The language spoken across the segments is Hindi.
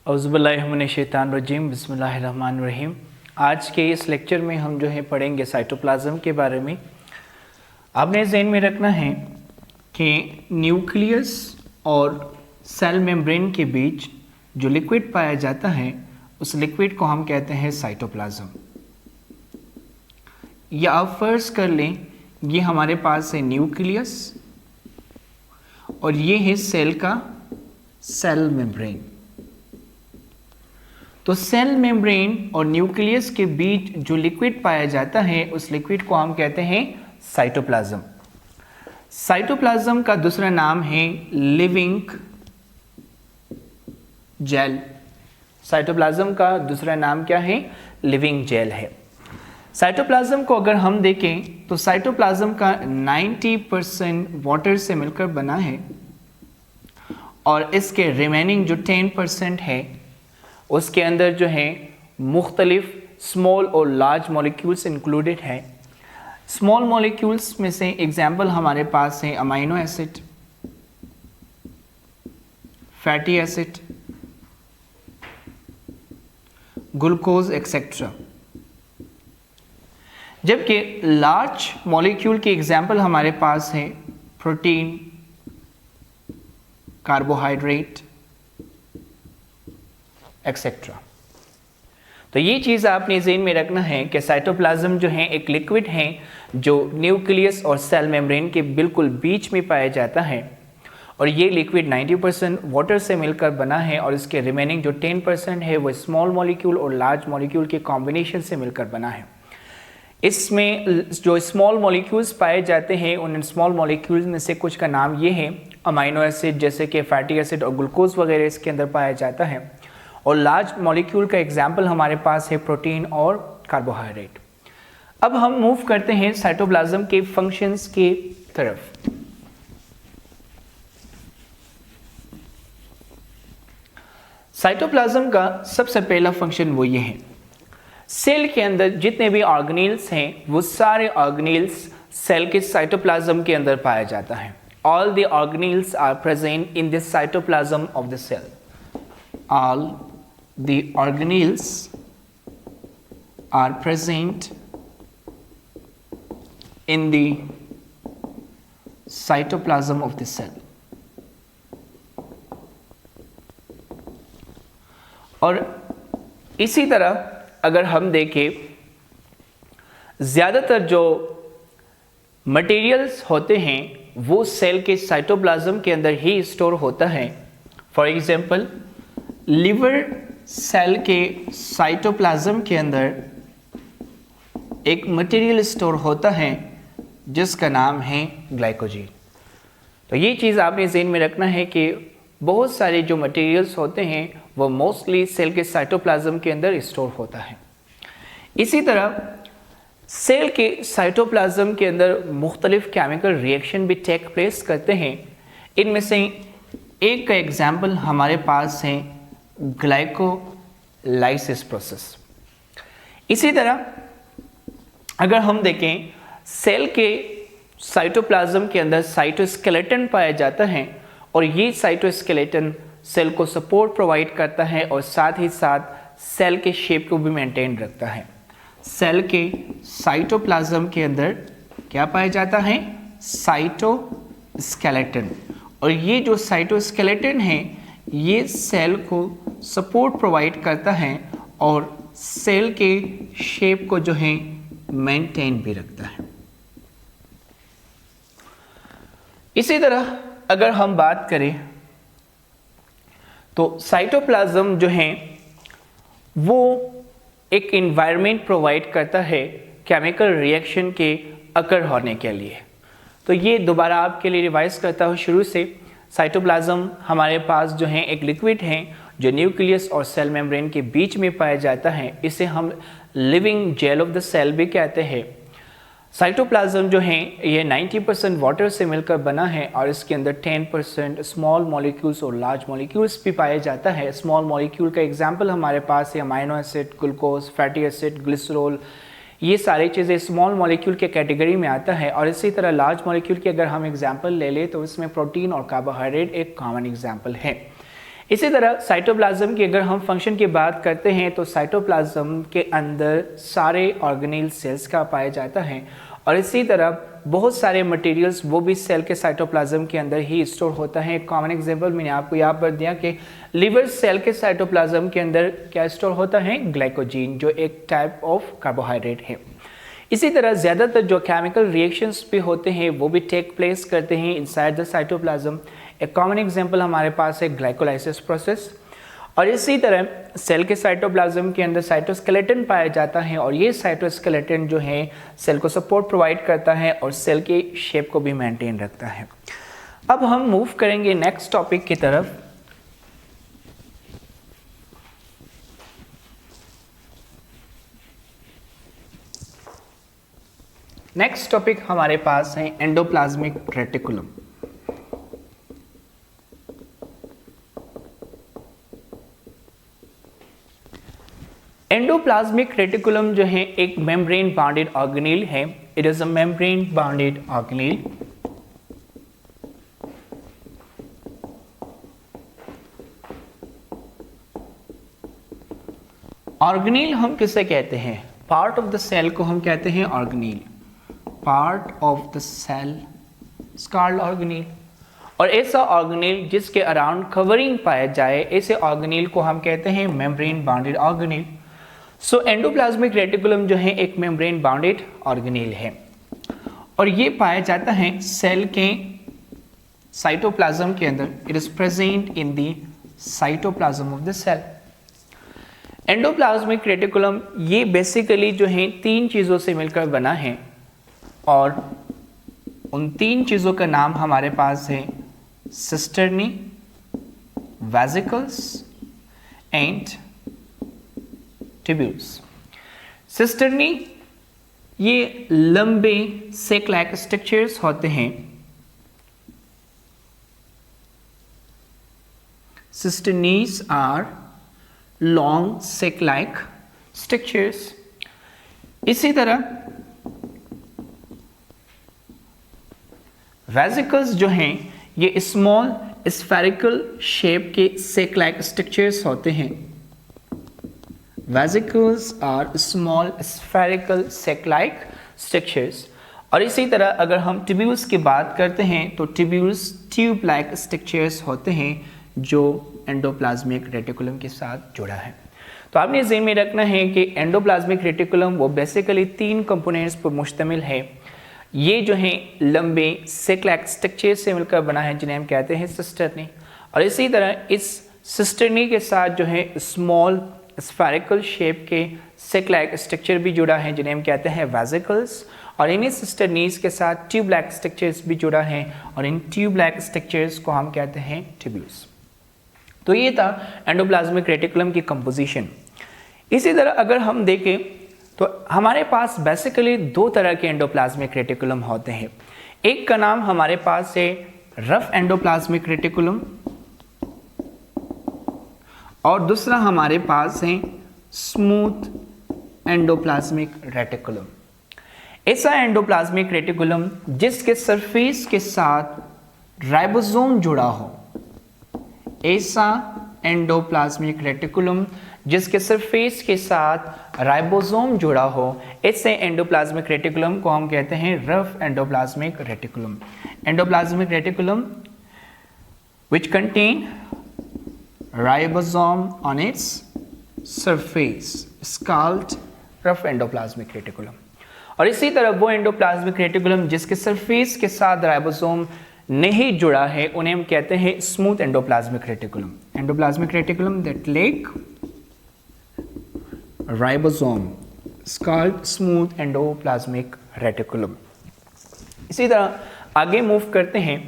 औज़ुबिल्लाहिमिनश्शैतानिर्रजीम बिस्मिल्लाहिर्रहमानिर्रहीम। आज के इस लेक्चर में हम जो है पढ़ेंगे साइटोप्लाज्म के बारे में। आपने ज़हन में रखना है कि न्यूक्लियस और सेल मेम्ब्रेन के बीच जो लिक्विड पाया जाता है उस लिक्विड को हम कहते हैं साइटोप्लाज्म। या आप फर्ज कर लें ये हमारे पास है न्यूक्लियस और ये है सेल का सेल मेम्ब्रेन। तो सेल मेम्ब्रेन और न्यूक्लियस के बीच जो लिक्विड पाया जाता है उस लिक्विड को हम कहते हैं साइटोप्लाज्म। साइटोप्लाज्म का दूसरा नाम है लिविंग जेल। साइटोप्लाज्म का दूसरा नाम क्या है? लिविंग जेल है। साइटोप्लाज्म को अगर हम देखें तो साइटोप्लाज्म का 90% वाटर से मिलकर बना है और इसके रिमेनिंग जो 10% है उसके अंदर जो है मुख्तलिफ स्मॉल और लार्ज मॉलिक्यूल्स इंक्लूडेड है। स्मॉल मॉलिक्यूल्स में से एग्जाम्पल हमारे पास है amino acid, fatty acid, glucose etcetera. जबकि लार्ज मॉलिक्यूल के एग्जाम्पल हमारे पास है प्रोटीन, कार्बोहाइड्रेट एक्सेट्रा। तो ये चीज़ आपने ज़हन में रखना है कि साइटोप्लाज्म जो है एक लिक्विड है जो न्यूक्लियस और सेल मेम्ब्रेन के बिल्कुल बीच में पाया जाता है और ये लिक्विड 90% वाटर से मिलकर बना है और इसके रिमेनिंग जो 10% है वो स्मॉल मॉलिक्यूल और लार्ज मॉलिक्यूल के कॉम्बिनेशन से मिलकर बना है। इसमें जो स्मॉल मॉलिक्यूल्स पाए जाते हैं उन स्मॉल मॉलिक्यूल्स में से कुछ का नाम ये है अमाइनो एसिड, जैसे कि फैटी एसिड और ग्लूकोज वगैरह इसके अंदर पाया जाता है। और लार्ज मॉलिक्यूल का एग्जाम्पल हमारे पास है प्रोटीन और कार्बोहाइड्रेट। अब हम मूव करते हैं साइटोप्लाज्म के फंक्शंस की तरफ। साइटोप्लाज्म का सबसे पहला फंक्शन वो ये है, सेल के अंदर जितने भी ऑर्गेनेल्स हैं वो सारे ऑर्गेनेल्स सेल के साइटोप्लाज्म के अंदर पाया जाता है। All the organelles are present in the cytoplasm of the cell. All the organelles are present in the cytoplasm of the cell. और इसी तरह अगर हम देखें ज़्यादातर जो मटेरियल्स होते हैं वो सेल के साइटोप्लाज्म के अंदर ही स्टोर होता है। फॉर एग्जाम्पल लिवर सेल के साइटोप्लाज्म के अंदर एक मटेरियल स्टोर होता है जिसका नाम है ग्लाइकोजन। तो ये चीज़ आपने ज़हन में रखना है कि बहुत सारे जो मटेरियल्स होते हैं वो मोस्टली सेल के साइटोप्लाज्म के अंदर स्टोर होता है। इसी तरह सेल के साइटोप्लाज्म के अंदर मुख्तलिफ केमिकल रिएक्शन भी टेक प्लेस करते हैं। इनमें से एक का एग्जाम्पल हमारे पास है ग्लाइकोलाइसिस प्रोसेस। इसी तरह अगर हम देखें सेल के साइटोप्लाज्म के अंदर साइटोस्केलेटन पाया जाता है और ये साइटोस्केलेटन सेल को सपोर्ट प्रोवाइड करता है और साथ ही साथ सेल के शेप को भी मेंटेन रखता है। सेल के साइटोप्लाज्म के अंदर क्या पाया जाता है? साइटोस्केलेटन। और ये जो साइटोस्केलेटन है ये सेल को सपोर्ट प्रोवाइड करता है और सेल के शेप को जो है मेंटेन भी रखता है। इसी तरह अगर हम बात करें तो साइटोप्लाज्म जो है वो एक एनवायरनमेंट प्रोवाइड करता है केमिकल रिएक्शन के अकर होने के लिए। तो ये दोबारा आपके लिए रिवाइज करता हूँ शुरू से। साइटोप्लाज्म हमारे पास जो है एक लिक्विड है जो न्यूक्लियस और सेल मेम्ब्रेन के बीच में पाया जाता है। इसे हम living gel of the cell भी कहते हैं। साइटोप्लाज्म जो है ये 90% वाटर से मिलकर बना है और इसके अंदर 10% स्मॉल मॉलिक्यूल्स और लार्ज मॉलिक्यूल्स भी पाया जाता है। स्मॉल मॉलिक्यूल का एग्जाम्पल हमारे पास है amino acid, glucose, fatty acid, glycerol. ये सारी चीज़ें स्मॉल मॉलिक्यूल के कैटेगरी में आता है। और इसी तरह लार्ज मॉलिक्यूल की अगर हम एग्जांपल ले लें तो इसमें प्रोटीन और कार्बोहाइड्रेट एक कॉमन एग्जांपल है। इसी तरह साइटोप्लाज्म की अगर हम फंक्शन की बात करते हैं तो साइटोप्लाज्म के अंदर सारे ऑर्गेनेल सेल्स का पाया जाता है और इसी तरह बहुत सारे मटेरियल्स वो भी सेल के साइटोप्लाज्म के अंदर ही स्टोर होता है। एक कॉमन एग्जांपल मैंने आपको यहाँ पर दिया कि लिवर सेल के साइटोप्लाज्म के अंदर क्या स्टोर होता है, ग्लाइकोजीन, जो एक टाइप ऑफ कार्बोहाइड्रेट है। इसी तरह ज़्यादातर जो केमिकल रिएक्शंस भी होते हैं वो भी टेक प्लेस करते हैं इनसाइड द साइटोप्लाज्म। एक कॉमन एग्जांपल हमारे पास है ग्लाइकोलाइसिस प्रोसेस। और इसी तरह सेल के साइटोप्लाज्म के अंदर साइटोस्केलेटन पाया जाता है और ये साइटोस्केलेटन जो है सेल को सपोर्ट प्रोवाइड करता है और सेल की शेप को भी मेंटेन रखता है। अब हम मूव करेंगे नेक्स्ट टॉपिक की तरफ। नेक्स्ट टॉपिक हमारे पास है एंडोप्लाज्मिक रेटिकुलम। एंडोप्लाज्मिक रेटिकुलम जो है एक मेम्ब्रेन बाउंडेड ऑर्गेनेल है। It is a membrane bounded organelle. Organelle हम किसे कहते हैं? पार्ट ऑफ द सेल को हम कहते हैं organelle. Part of the cell is called organelle. और ऐसा ऑर्गेनेल जिसके अराउंड कवरिंग पाया जाए, ऐसे ऑर्गेनेल को हम कहते हैं मेम्ब्रेन बाउंडेड ऑर्गेनेल। सो एंडोप्लाज्मिक रेटिकुलम जो है एक मेम्ब्रेन बाउंडेड ऑर्गेनेल है और ये पाया जाता है सेल के साइटोप्लाज्म के अंदर। It is present in the cytoplasm of the cell. Endoplasmic reticulum ये बेसिकली जो है 3 चीज़ों से मिलकर बना है और उन 3 चीज़ों का नाम हमारे पास है cisternae, vesicles and tubules. Cisternae ये लंबे सेक लाइक स्ट्रक्चर्स होते हैं। Cisternae are long sac like structures. इसी तरह वेसिकल्स जो हैं ये स्मॉल स्फेरिकल शेप के सेक लाइक स्ट्रक्चर्स होते हैं। Vesicles are small spherical sac-like structures। और इसी तरह अगर हम ट्यूब्यूल्स की बात करते हैं तो ट्यूब्यूल्स ट्यूब लाइक स्ट्रक्चर्स होते हैं जो एंडोप्लाज्मिक रेटिकुलम के साथ जुड़ा है। तो आपने ज़हन में रखना है कि एंडोप्लाज्मिक रेटिकुलम वो बेसिकली 3 कंपोनेंट्स पर मुश्तमिल है। ये जो है लंबे सेक लाइक स्ट्रक्चर्स से मिलकर बना है जिन्हें हम कहते हैं सिस्टर्नी। और इसी तरह इस सिस्टर्नी के साथ जो है स्मॉल स्फेरिकल शेप के सेक लाइक स्ट्रक्चर भी जुड़ा है जिन्हें हम कहते हैं वेसिकल्स। और इन्हीं सिस्टर्नीज के साथ ट्यूब लाइक स्ट्रक्चर्स भी जुड़ा है और इन ट्यूब लाइक स्ट्रक्चर्स को हम कहते हैं ट्यूब्यूल्स। तो ये था एंडोप्लाज्मिक रेटिकुलम की कंपोजिशन। इसी तरह अगर हम देखें तो हमारे पास बेसिकली 2 तरह के एंडोप्लाज्मिक रेटिकुलम होते हैं। एक का नाम हमारे पास है रफ एंडोप्लाज्मिक रेटिकुलम और दूसरा हमारे पास है स्मूथ एंडोप्लाज्मिक रेटिकुलम। ऐसा एंडोप्लाज्मिक रेटिकुलम जिसके सरफेस के साथ राइबोसोम जुड़ा हो। ऐसा एंडोप्लाज्मिक रेटिकुलम जिसके सरफेस के साथ राइबोसोम जुड़ा हो, ऐसे एंडोप्लाज्मिक रेटिकुलम को हम कहते हैं rough endoplasmic reticulum. Endoplasmic reticulum which contain ribosome on its surface is called rough endoplasmic reticulum। और इसी तरह वो एंडोप्लाज्मिक रेटिकुलम जिसके सरफेस के साथ राइबोसोम नहीं जुड़ा है उन्हें हम कहते हैं smooth endoplasmic reticulum. Endoplasmic reticulum that lack ribosome is called smooth endoplasmic reticulum। इसी तरह आगे मूव करते हैं।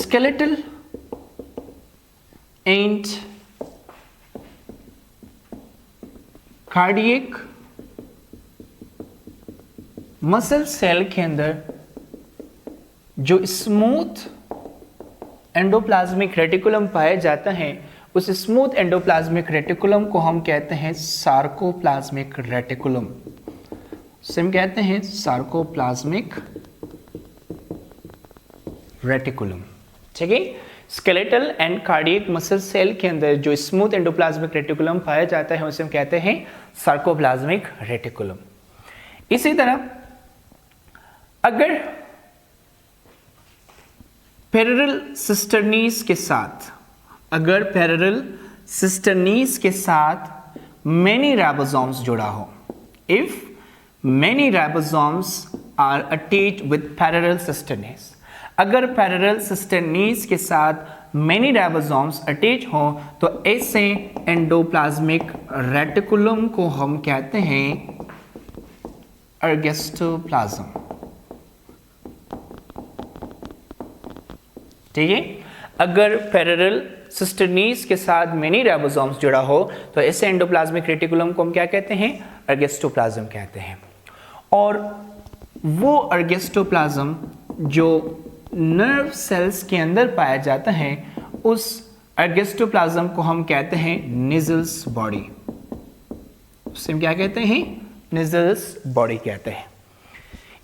skeletal and cardiac muscle cell के अंदर जो स्मूथ एंडोप्लाज्मिक रेटिकुलम पाया जाता है उस स्मूथ एंडोप्लाज्मिक रेटिकुलम को हम कहते हैं सार्कोप्लाज्मिक रेटिकुलम। हम कहते हैं सार्कोप्लाज्मिक रेटिकुलम। ठीक है, skeletal and cardiac muscle cell के अंदर जो स्मूथ एंडोप्लाज्मिक रेटिकुलम पाया जाता है उसे हम कहते हैं सार्कोप्लाज्मिक रेटिकुलम। इसी तरह अगर पैरेलल सिस्टर्नीज के साथ मेनी राइबोसोम्स जुड़ा हो, if many ribosomes are attached with parallel cisternae, अगर पैरेलल सिस्टर्नीज के साथ मेनी राइबोसोम्स अटैच हो तो ऐसे एंडोप्लाज्मिक रेटिकुलम को हम कहते हैं अर्गेस्टोप्लाज्म। ठीक है, अगर पैरेलल सिस्टर्नीज के साथ मेनी राइबोसोम्स जुड़ा हो तो ऐसे एंडोप्लाज्मिक रेटिकुलम को हम क्या कहते हैं? अर्गेस्टोप्लाज्म कहते हैं। और वो अर्गेस्टोप्लाज्म जो नर्व सेल्स के अंदर पाया जाता है उस अर्गेस्टोप्लाज्म को हम कहते हैं निजल्स बॉडी। उसे हम क्या कहते हैं? निजल्स बॉडी कहते हैं।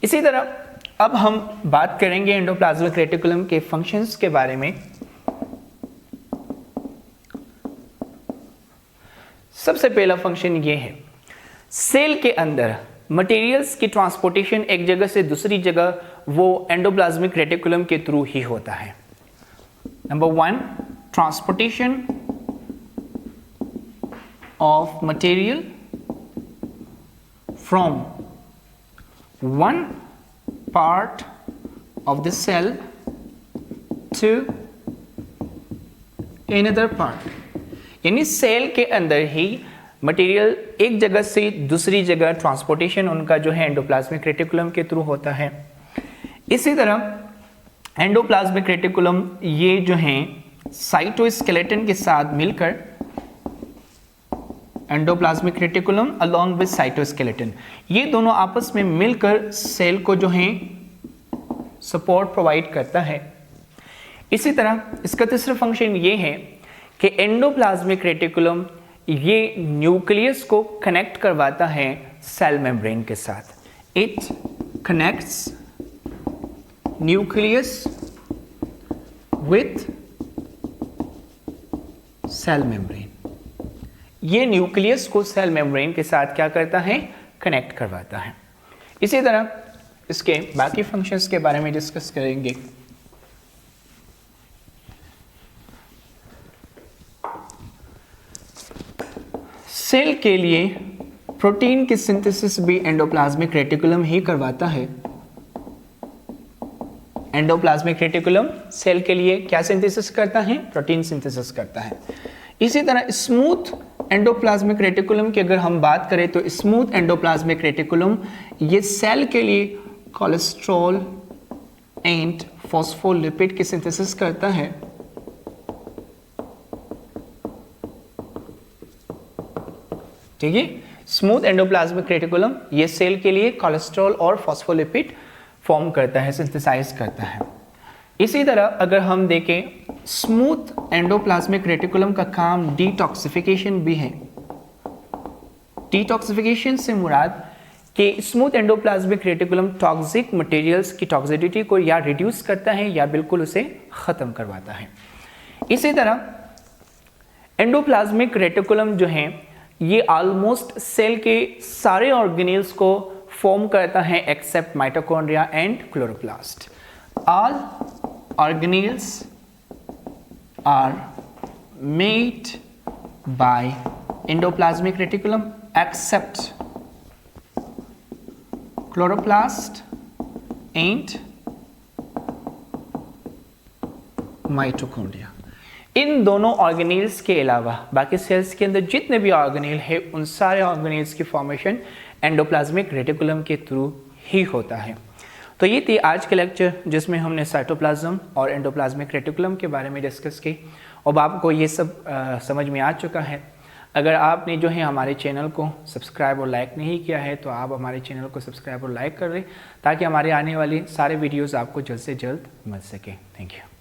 इसी तरह अब हम बात करेंगे एंडोप्लाज्मिक रेटिकुलम के फंक्शंस के बारे में। सबसे पहला फंक्शन ये है, सेल के अंदर मटेरियल्स की ट्रांसपोर्टेशन एक जगह से दूसरी जगह वो एंडोप्लाज्मिक रेटिकुलम के थ्रू ही होता है। Number 1, transportation of material from one part of the cell to another part, यानी सेल के अंदर ही मटेरियल एक जगह से दूसरी जगह ट्रांसपोर्टेशन उनका जो है एंडोप्लाज्मिक रेटिकुलम के थ्रू होता है। इसी तरह एंडोप्लाज्मिक रेटिकुलम ये जो है साइटोस्केलेटन के साथ मिलकर, endoplasmic reticulum along with cytoskeleton, ये दोनों आपस में मिलकर सेल को जो है सपोर्ट प्रोवाइड करता है। इसी तरह इसका तीसरा फंक्शन ये है कि एंडोप्लाज्मिक रेटिकुलम ये न्यूक्लियस को कनेक्ट करवाता है सेल मेम्ब्रेन के साथ। It connects nucleus with cell membrane. ये न्यूक्लियस को सेल मेम्ब्रेन के साथ क्या करता है? कनेक्ट करवाता है। इसी तरह इसके बाकी फंक्शंस के बारे में डिस्कस करेंगे। सेल के लिए प्रोटीन की सिंथेसिस भी एंडोप्लाज्मिक रेटिकुलम ही करवाता है। एंडोप्लाज्मिक रेटिकुलम सेल के लिए क्या सिंथेसिस करता है? प्रोटीन सिंथेसिस करता है। इसी तरह स्मूथ एंडोप्लाज्मिक रेटिकुलम की अगर हम बात करें तो स्मूथ एंडोप्लाज्मिक रेटिकुलम ये सेल के लिए कोलेस्ट्रॉल एंड फॉस्फोलिपिड की सिंथेसिस करता है। ठीक है, स्मूथ एंडोप्लाज्मिक रेटिकुलम ये सेल के लिए कोलेस्ट्रॉल और फॉस्फोलिपिड फॉर्म करता है, सिंथेसाइज करता है। इसी तरह अगर हम देखें स्मूथ एंडोप्लाज्मिक रेटिकुलम का काम डिटॉक्सिफिकेशन भी है। डिटॉक्सिफिकेशन से मुराद कि smooth endoplasmic reticulum toxic materials की टॉक्सिसिटी को या रिड्यूस करता है या बिल्कुल उसे खत्म करवाता है। इसी तरह एंडोप्लाज्मिक रेटिकुलम जो है ये ऑलमोस्ट सेल के सारे ऑर्गेनेल्स को फॉर्म करता है except mitochondria and chloroplast. All organelles are made by endoplasmic reticulum except chloroplast and mitochondria. इन दोनों ऑर्गेनेल्स के अलावा बाकी सेल्स के अंदर जितने भी ऑर्गेनेल है उन सारे ऑर्गेनेल्स की फॉर्मेशन एंडोप्लाज्मिक रेटिकुलम के थ्रू ही होता है। तो ये थी आज के लेक्चर जिसमें हमने साइटोप्लाज्म और एंडोप्लाज्मिक रेटिकुलम के बारे में डिस्कस की। अब आपको ये सब समझ में आ चुका है। अगर आपने जो है हमारे चैनल को सब्सक्राइब और लाइक नहीं किया है तो आप हमारे चैनल को सब्सक्राइब और लाइक कर दें ताकि हमारे आने वाले सारे वीडियोज़ आपको जल्द से जल्द मिल सके। Thank you.